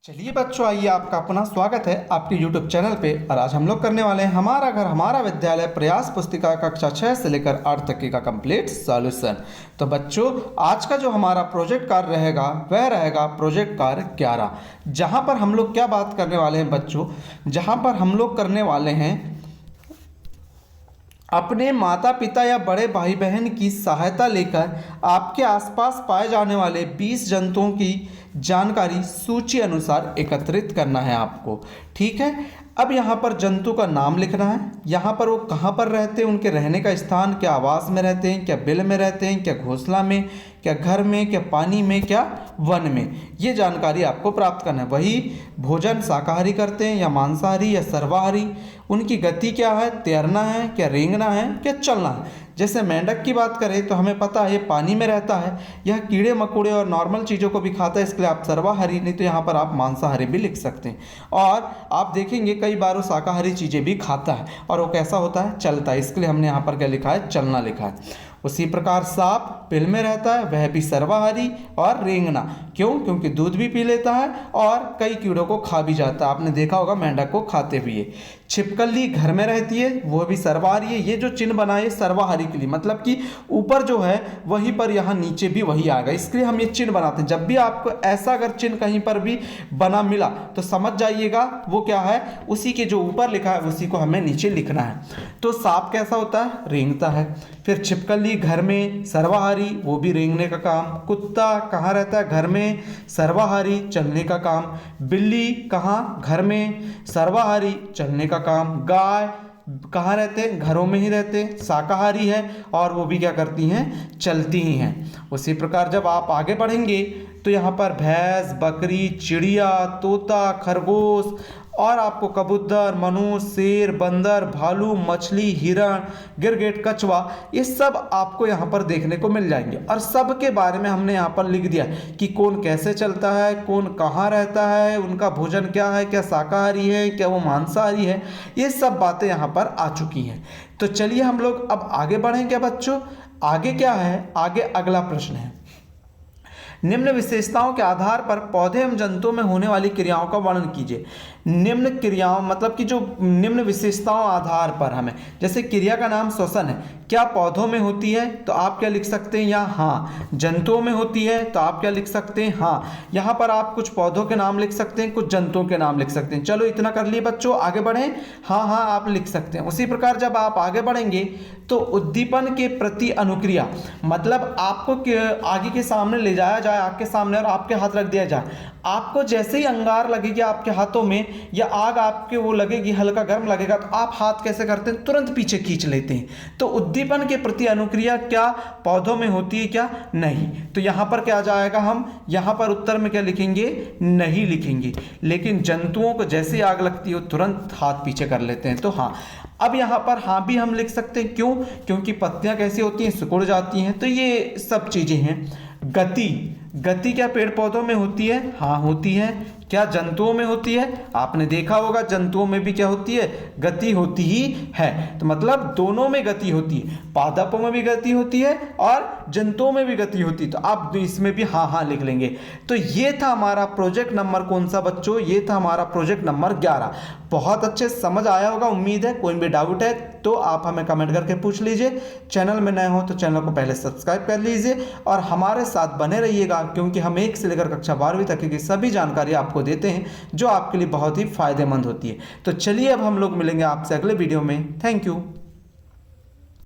चलिए बच्चों, आइए आपका अपना स्वागत है आपके YouTube चैनल पे। और आज हम लोग करने वाले हैं हमारा घर हमारा विद्यालय प्रयास पुस्तिका कक्षा 6 से लेकर 8 तक का कंप्लीट सॉल्यूशन। तो बच्चों, आज का जो हमारा प्रोजेक्ट कार्य रहेगा वह रहेगा प्रोजेक्ट कार्य 11, जहां पर हम लोग क्या बात करने वाले हैं बच्चों, जहां पर हम लोग करने वाले हैं अपने माता पिता या बड़े भाई बहन की सहायता लेकर आपके आसपास पाए जाने वाले 20 जंतुओं की जानकारी सूची अनुसार एकत्रित करना है आपको। ठीक है, अब यहाँ पर जंतु का नाम लिखना है, यहाँ पर वो कहाँ पर रहते हैं, उनके रहने का स्थान, क्या आवास में रहते हैं, क्या बिल में रहते हैं, क्या घोंसला में, क्या घर में, क्या पानी में, क्या वन में, ये जानकारी आपको प्राप्त करना है। वही भोजन शाकाहारी करते हैं या मांसाहारी या सर्वाहारी, उनकी गति क्या है, तैरना है, क्या रेंगना है, क्या चलना है। जैसे मेंढक की बात करें तो हमें पता है ये पानी में रहता है, यह कीड़े मकोड़े और नॉर्मल चीज़ों को भी खाता है, इसके लिए आप सर्वाहारी, नहीं तो यहाँ पर आप मांसाहारी भी लिख सकते हैं। और आप देखेंगे कई बार वो शाकाहारी चीज़ें भी खाता है और वो कैसा होता है, चलता है, इसके लिए हमने यहाँ पर क्या लिखा है, चलना लिखा है। उसी प्रकार सांप बिल में रहता है, वह भी सर्वाहारी, और रेंगना क्यों, क्योंकि दूध भी पी लेता है और कई कीड़ों को खा भी जाता है, आपने देखा होगा मेंढक को खाते हुए। छिपकली घर में रहती है, वह भी सर्वाहारी है। ये जो चिन्ह बना है सर्वाहारी के लिए, मतलब कि ऊपर जो है वहीं पर यहाँ नीचे भी वही आएगा, इसके लिए हम ये चिन्ह बनाते हैं। जब भी आपको ऐसा अगर चिन्ह कहीं पर भी बना मिला तो समझ जाइएगा वो क्या है, उसी के जो ऊपर लिखा है उसी को हमें नीचे लिखना है। तो सांप कैसा होता है, रेंगता है। फिर छिपकली घर में सर्वाहारी, वो भी रेंगने का काम। कुत्ता कहाँ रहता है, घर में, सर्वाहारी, चलने का काम। बिल्ली कहाँ, घर में, सर्वाहारी, चलने का काम। गाय कहाँ रहते हैं, घरों में ही रहते हैं, शाकाहारी है और वो भी क्या करती हैं, चलती ही हैं। उसी प्रकार जब आप आगे बढ़ेंगे तो यहाँ पर भैंस, बकरी, चिड़िया, तोता, खरगोश और आपको कबूतर, मनुष्य, शेर, बंदर, भालू, मछली, हिरण, गिरगिट, कछुआ, ये सब आपको यहाँ पर देखने को मिल जाएंगे। और सब के बारे में हमने यहाँ पर लिख दिया कि कौन कैसे चलता है, कौन कहाँ रहता है, उनका भोजन क्या है, क्या शाकाहारी है, क्या वो मांसाहारी है, ये सब बातें यहाँ पर आ चुकी हैं। तो चलिए हम लोग अब आगे बढ़ेंगे बच्चों। आगे क्या है, आगे अगला प्रश्न है, निम्न विशेषताओं के आधार पर पौधे एवं जंतुओं में होने वाली क्रियाओं का वर्णन कीजिए। निम्न क्रियाओं मतलब कि जो निम्न विशेषताओं आधार पर हमें, जैसे क्रिया का नाम श्वसन है, क्या पौधों में होती है तो आप क्या लिख सकते हैं, या हाँ। जंतुओं में होती है तो आप क्या लिख सकते हैं, हाँ। यहाँ पर आप कुछ पौधों के नाम लिख सकते हैं, कुछ जंतुओं के नाम लिख सकते हैं। चलो इतना कर लिए बच्चों, आगे बढ़ें। हाँ हाँ आप लिख सकते हैं। उसी प्रकार जब आप आगे बढ़ेंगे तो उद्दीपन के प्रति अनुक्रिया, मतलब आपको आगे के सामने ले जाया जाए, आग के सामने, और आपके हाथ रख दिया जाए, आपको जैसे ही अंगार लगेगी आपके हाथों में या आग आपके वो लगेगी, हल्का गर्म लगेगा, तो आप हाथ कैसे करते हैं, तुरंत पीछे खींच लेते हैं। तो उद्दीपन के प्रति अनुक्रिया क्या पौधों में होती है, क्या नहीं। तो यहाँ पर क्या जाएगा, हम यहाँ पर उत्तर में क्या लिखेंगे, नहीं लिखेंगे। लेकिन जंतुओं को जैसे आग लगती है तुरंत हाथ पीछे कर लेते हैं, तो हाँ। अब यहाँ पर हाँ भी हम लिख सकते हैं, क्यों, क्योंकि पत्तियाँ कैसी होती हैं, सिकुड़ जाती हैं। तो ये सब चीज़ें हैं। गति, गति क्या पेड़ पौधों में होती है, हाँ होती है। क्या जंतुओं में होती है, आपने देखा होगा जंतुओं में भी क्या होती है, गति होती ही है। तो मतलब दोनों में गति होती है, पादपों में भी गति होती है और जंतुओं में भी गति होती है। तो आप इसमें भी हाँ हाँ लिख लेंगे। तो ये था हमारा प्रोजेक्ट नंबर कौन सा बच्चों, ये था हमारा प्रोजेक्ट नंबर 11। बहुत अच्छे समझ आया होगा, उम्मीद है। कोई भी डाउट है तो आप हमें कमेंट करके पूछ लीजिए। चैनल में नए हो तो चैनल को पहले सब्सक्राइब कर लीजिए और हमारे साथ बने रहिएगा, क्योंकि हम 1 से लेकर कक्षा 12वीं तक की सभी जानकारी आपको देते हैं जो आपके लिए बहुत ही फायदेमंद होती है। तो चलिए अब हम लोग मिलेंगे आपसे अगले वीडियो में। Thank you.